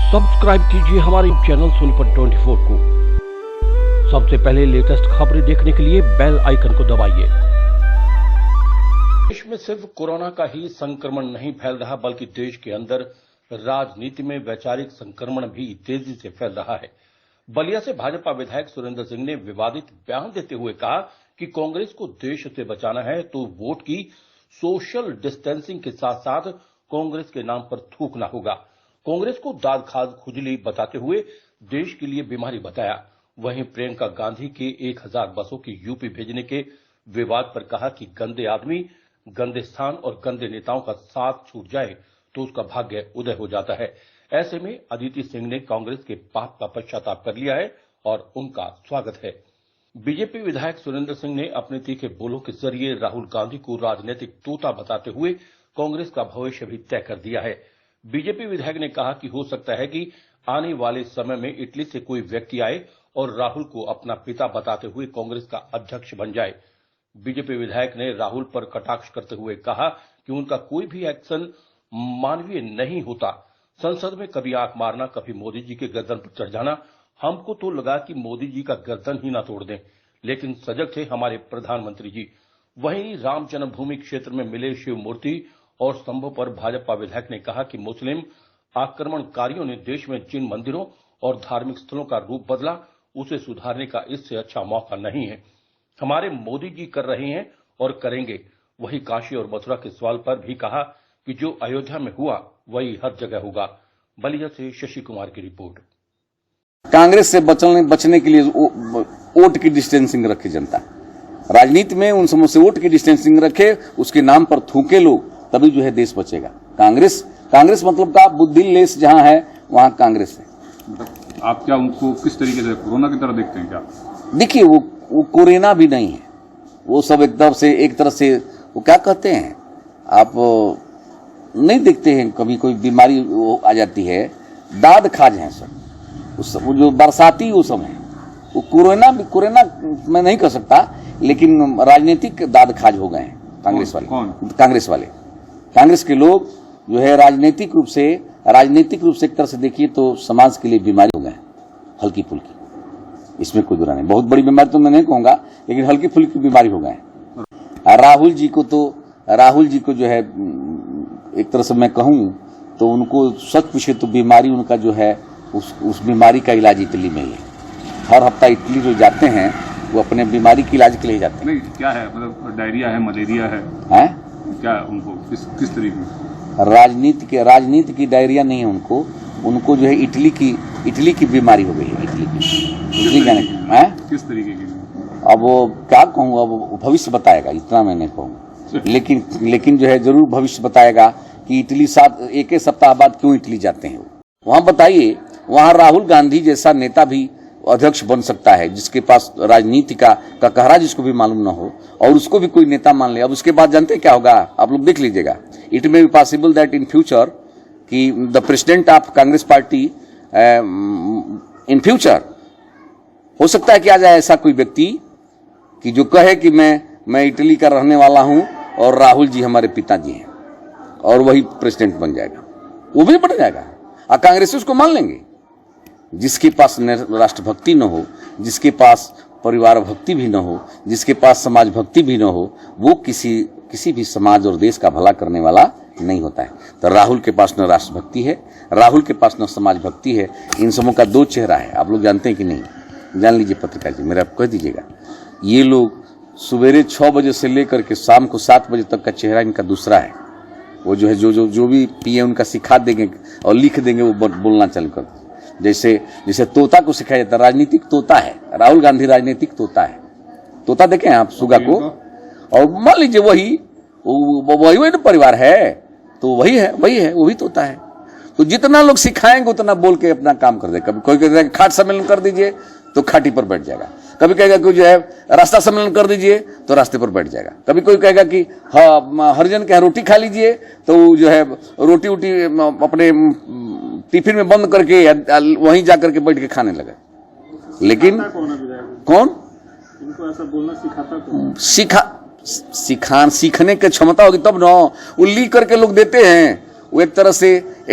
Subscribe कीजिए हमारे channel Sonipat 24 को। सबसे पहले लेटेस्ट खबरें देखने के लिए बेल आइकन को दबाइए। देश में सिर्फ कोरोना का ही संक्रमण नहीं फैल रहा, बल्कि देश के अंदर राजनीति में वैचारिक संक्रमण भी तेजी से फैल रहा है। बलिया से भाजपा विधायक सुरेंद्र सिंह ने विवादित बयान देते हुए कहा कि कांग्रेस को देश से बचाना है तो वोट की सोशल डिस्टेंसिंग के साथ साथ कांग्रेस के नाम पर थूकना होगा। कांग्रेस को दाद खाज खुजली बताते हुए देश के लिए बीमारी बताया। वहीं प्रियंका गांधी के 1000 बसों की यूपी भेजने के विवाद पर कहा कि गंदे आदमी, गंदे स्थान और गंदे नेताओं का साथ छूट जाए तो उसका भाग्य उदय हो जाता है। ऐसे में अदिति सिंह ने कांग्रेस के पाप का पश्चाताप कर लिया है और उनका स्वागत है। बीजेपी विधायक सुरेंद्र सिंह ने अपने तीखे बोलों के जरिए राहुल गांधी को राजनीतिक तोता बताते हुए कांग्रेस का भविष्य भी तय कर दिया है। बीजेपी विधायक ने कहा कि हो सकता है कि आने वाले समय में इटली से कोई व्यक्ति आए और राहुल को अपना पिता बताते हुए कांग्रेस का अध्यक्ष बन जाए। बीजेपी विधायक ने राहुल पर कटाक्ष करते हुए कहा कि उनका कोई भी एक्शन मानवीय नहीं होता। संसद में कभी आंख मारना, कभी मोदी जी के गर्दन पर चढ़ जाना। हमको तो लगा कि मोदी जी का गर्दन ही ना तोड़ दें, लेकिन सजग थे हमारे प्रधानमंत्री जी। वहीं राम जन्मभूमि क्षेत्र में मिले शिव मूर्ति और स्तंभों पर भाजपा विधायक ने कहा कि मुस्लिम आक्रमणकारियों ने देश में जिन मंदिरों और धार्मिक स्थलों का रूप बदला, उसे सुधारने का इससे अच्छा मौका नहीं है। हमारे मोदी जी कर रहे हैं और करेंगे। वही काशी और मथुरा के सवाल पर भी कहा कि जो अयोध्या में हुआ वही हर जगह होगा। बलिया से शशि कुमार की रिपोर्ट। कांग्रेस से बचने के लिए वोट की डिस्टेंसिंग रखे जनता। राजनीति में उन समूह से वोट की डिस्टेंसिंग रखे, उसके नाम पर थूके लोग, तभी जो है देश बचेगा। कांग्रेस मतलब का बुद्धि लेस जहां है वहां कांग्रेस है। आप क्या उनको किस तरीके से कोरोना की तरह देखते हैं क्या? देखिए वो कोरोना भी नहीं है, वो सब एक तरह से वो क्या कहते हैं, आप नहीं देखते हैं कभी कोई बीमारी वो आ जाती है, दाद खाज है सब। वो जो बरसाती वो सब है, वो कोरोना मैं नहीं कह सकता, लेकिन राजनीतिक दाद खाज हो गए हैं कांग्रेस वाले। कांग्रेस के लोग जो है राजनीतिक रूप से एक तरह से देखिए तो समाज के लिए बीमारी हो गए, हल्की फुल्की। इसमें कोई बुरा नहीं, बहुत बड़ी बीमारी तो मैं नहीं कहूंगा, लेकिन हल्की फुल्की बीमारी हो गए। राहुल जी को जो है एक तरह से मैं कहूं तो उनको सच पूछे तो बीमारी उनका जो है उस बीमारी का इलाज इटली में ही है। हर हफ्ता इटली जो जाते हैं वो अपने बीमारी के इलाज के लिए जाते हैं। नहीं, क्या है मतलब डायरिया है, मलेरिया है, क्या उनको किस तरीके में? राजनीति की डायरिया नहीं है उनको जो है इटली की बीमारी हो गई है। इटली जाने किस तरीके की? अब वो क्या कहूँ, अब भविष्य बताएगा, इतना मैं नहीं कहूँगा, लेकिन जो है जरूर भविष्य बताएगा कि इटली एक सप्ताह बाद क्यों इटली जाते हैं। वहां बताइए, वहां राहुल गांधी जैसा नेता भी अध्यक्ष बन सकता है, जिसके पास राजनीति का कहरा जिसको भी मालूम न हो, और उसको भी कोई नेता मान ले। अब उसके बाद जानते क्या होगा, आप लोग देख लीजिएगा। It may be possible that in future कि the president of Congress party in future, हो सकता है कि आ जाए ऐसा कोई व्यक्ति कि जो कहे कि मैं इटली का रहने वाला हूं और राहुल जी हमारे पिताजी हैं, और वही प्रेसिडेंट बन जाएगा, वो भी बन जाएगा और कांग्रेस उसको मान लेंगे। जिसके पास राष्ट्रभक्ति न हो, जिसके पास परिवार भक्ति भी न हो, जिसके पास समाज भक्ति भी न हो, वो किसी भी समाज और देश का भला करने वाला नहीं होता है। तो राहुल के पास न राष्ट्रभक्ति है, राहुल के पास न समाज भक्ति है। इन सबों का दो चेहरा है। आप लोग जानते हैं कि नहीं? जान लीजिए पत्रकार जी, मेरा कह दीजिएगा। ये लोग सवेरे 6 बजे से लेकर के शाम को 7 बजे तक का चेहरा इनका दूसरा है। वो जो है जो भी पिए उनका सिखा देंगे और लिख देंगे, वो बोलना चालू कर। जैसे तोता को सिखाया जाता है, राजनीतिक तोता है राहुल गांधी, राजनीतिक तोता है। तोता देखें आप सुगा को, और मान लीजिए वही परिवार है, तो वही है, वो भी तोता है। तो जितना लोग सिखाएंगे उतना बोल के अपना काम कर दे। कभी कोई कहता है खाट सम्मेलन कर दीजिए तो खाटी पर बैठ जाएगा, कभी कहेगा कि जो है रास्ता सम्मेलन कर दीजिए तो रास्ते पर बैठ जाएगा, कभी कोई कहेगा कि हाँ हरिजन के रोटी खा लीजिए तो जो है रोटी अपने टिफिन में बंद करके वहीं जाकर के बैठ के खाने लगा। लेकिन कौन इनको ऐसा बोलना सिखाता? सीखने की क्षमता होगी तब ना। वो लिख करके लोग देते हैं, वो एक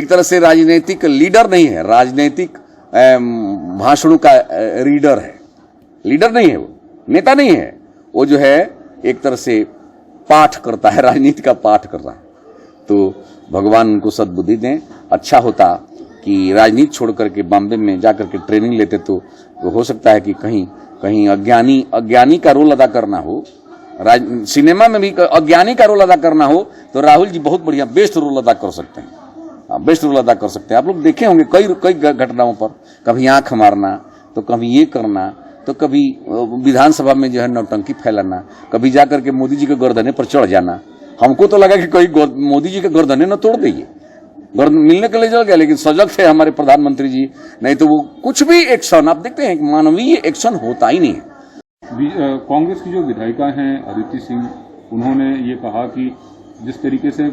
तरह से राजनीतिक लीडर नहीं है, राजनीतिक भाषणों का रीडर है। लीडर नहीं है, वो नेता नहीं है, वो जो है एक तरह से पाठ करता है, राजनीति का पाठ कर रहा है। तो भगवान उनको सद्बुद्धि दें। अच्छा होता कि राजनीति छोड़ करके बॉम्बे में जाकर के ट्रेनिंग लेते तो हो सकता है कि कहीं अज्ञानी का रोल अदा करना हो, सिनेमा में भी अज्ञानी का रोल अदा करना हो तो राहुल जी बहुत बढ़िया बेस्ट रोल अदा कर सकते हैं, बेस्ट रोल अदा कर सकते हैं। आप लोग देखे होंगे कई घटनाओं पर, कभी आंख मारना तो कभी ये करना, तो कभी विधानसभा में जो है नौटंकी फैलाना, कभी जाकर के मोदी जी के गर्दने पर चढ़ जाना। हमको तो लगा कि कोई मोदी जी के गर्दने न तोड़ देंगे, गर्दन मिलने के लिए चल गया, लेकिन सजग थे हमारे प्रधानमंत्री जी, नहीं तो वो कुछ भी एक्शन, आप देखते हैं मानवीय एक्शन होता ही नहीं है। कांग्रेस की जो विधायिका हैं अदिति सिंह, उन्होंने ये कहा कि जिस तरीके से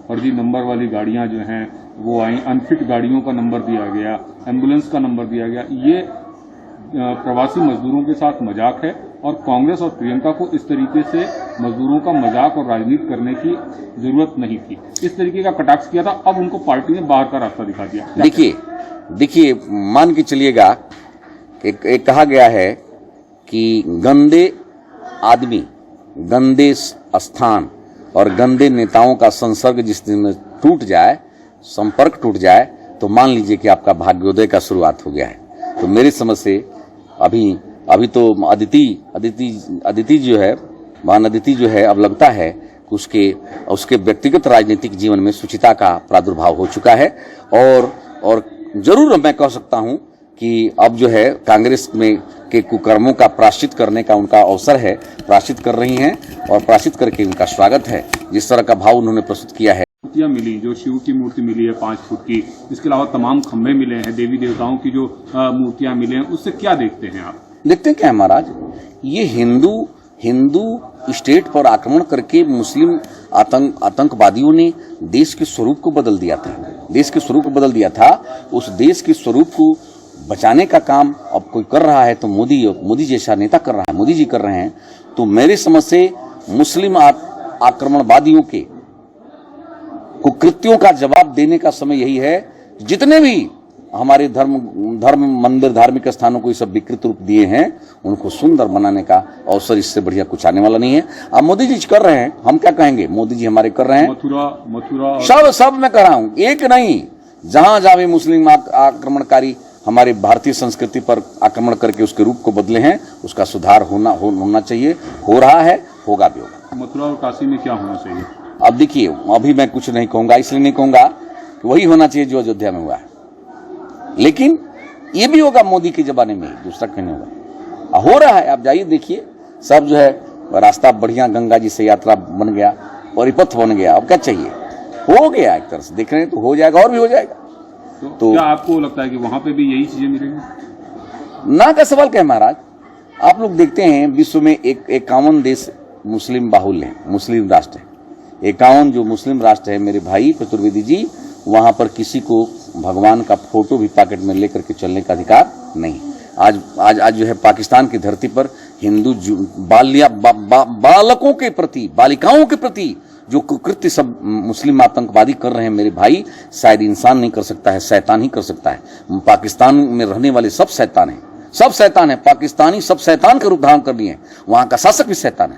फर्जी नंबर वाली गाड़ियां जो हैं वो आई, अनफिट गाड़ियों का नंबर दिया गया, एम्बुलेंस का नंबर दिया गया, ये प्रवासी मजदूरों के साथ मजाक है और कांग्रेस और प्रियंका को इस तरीके से मजदूरों का मजाक और राजनीति करने की जरूरत नहीं थी। इस तरीके का कटाक्ष किया था, अब उनको पार्टी ने बाहर का रास्ता दिखा दिया। देखिए मान के चलिएगा, एक कहा गया है कि गंदे आदमी, गंदे स्थान और गंदे नेताओं का संसर्ग जिस दिन में टूट जाए, संपर्क टूट जाए, तो मान लीजिए कि आपका भाग्योदय का शुरुआत हो गया है। तो मेरी समझ से अभी तो अदिति जो है, मान अदिति जो है, अब लगता है कि उसके व्यक्तिगत राजनीतिक जीवन में सुचिता का प्रादुर्भाव हो चुका है और जरूर मैं कह सकता हूं कि अब जो है कांग्रेस में के कुकर्मों का प्रायश्चित करने का उनका अवसर है, प्रायश्चित कर रही हैं और प्रायश्चित करके उनका स्वागत है। जिस तरह का भाव उन्होंने प्रस्तुत किया है। मूर्तियां मिली, जो शिव की मूर्ति मिली है 5 फुट की, इसके अलावा तमाम खंभे मिले हैं, देवी देवताओं की जो मूर्तियां मिले हैं, उससे क्या देखते हैं आप? देखते हैं क्या है महाराज, ये हिंदू स्टेट पर आक्रमण करके मुस्लिम आतंकवादियों ने देश के स्वरूप को बदल दिया था। उस देश के स्वरूप को बचाने का काम अब कोई कर रहा है तो मोदी जैसा नेता कर रहा है, मोदी जी कर रहे हैं। तो मेरे समझ से मुस्लिम आक्रमणवादियों के कुकृत्यों का जवाब देने का समय यही है। जितने भी हमारे धर्म मंदिर, धार्मिक स्थानों को ये सब विकृत रूप दिए हैं, उनको सुंदर बनाने का अवसर इससे बढ़िया कुछ आने वाला नहीं है। अब मोदी जी कर रहे हैं, हम क्या कहेंगे, मोदी जी हमारे कर रहे हैं। मथुरा सब मैं कह रहा हूं, एक नहीं, जहां जावे मुस्लिम आक्रमणकारी हमारे भारतीय संस्कृति पर आक्रमण करके उसके रूप को बदले हैं, उसका सुधार होना चाहिए, हो रहा है, होगा भी होगा। मथुरा और काशी में क्या होना चाहिए? अब देखिए, अभी मैं कुछ नहीं कहूंगा, इसलिए नहीं कहूंगा कि वही होना चाहिए जो अयोध्या में हुआ है, लेकिन ये भी होगा मोदी के जमाने में, दूसरा कहीं होगा, हो रहा है। आप जाइए देखिए, सब जो है रास्ता बढ़िया, गंगा जी से यात्रा बन गया, परिपथ बन गया, अब क्या चाहिए, हो गया। एक तरह से देख रहे हैं तो हो जाएगा और भी हो जाएगा। तो क्या आपको लगता है कि वहां पे भी यही चीजें मिलेंगी? ना का सवाल क्या है महाराज, आप लोग देखते हैं विश्व में 51 देश मुस्लिम बाहुल्य है, मुस्लिम राष्ट्र है। 51 जो मुस्लिम राष्ट्र है मेरे भाई चतुर्वेदी जी, वहां पर किसी को भगवान का फोटो भी पॉकेट में लेकर के चलने का अधिकार नहीं। आज जो है पाकिस्तान की धरती पर हिंदू बालकों के प्रति, बालिकाओं के प्रति जो कुकृत्य सब मुस्लिम आतंकवादी कर रहे हैं मेरे भाई, शायद इंसान नहीं कर सकता है, शैतान ही कर सकता है। पाकिस्तान में रहने वाले सब शैतान हैं, पाकिस्तानी सब शैतान का रूप धारण कर लिए हैं, वहां का शासक भी शैतान है।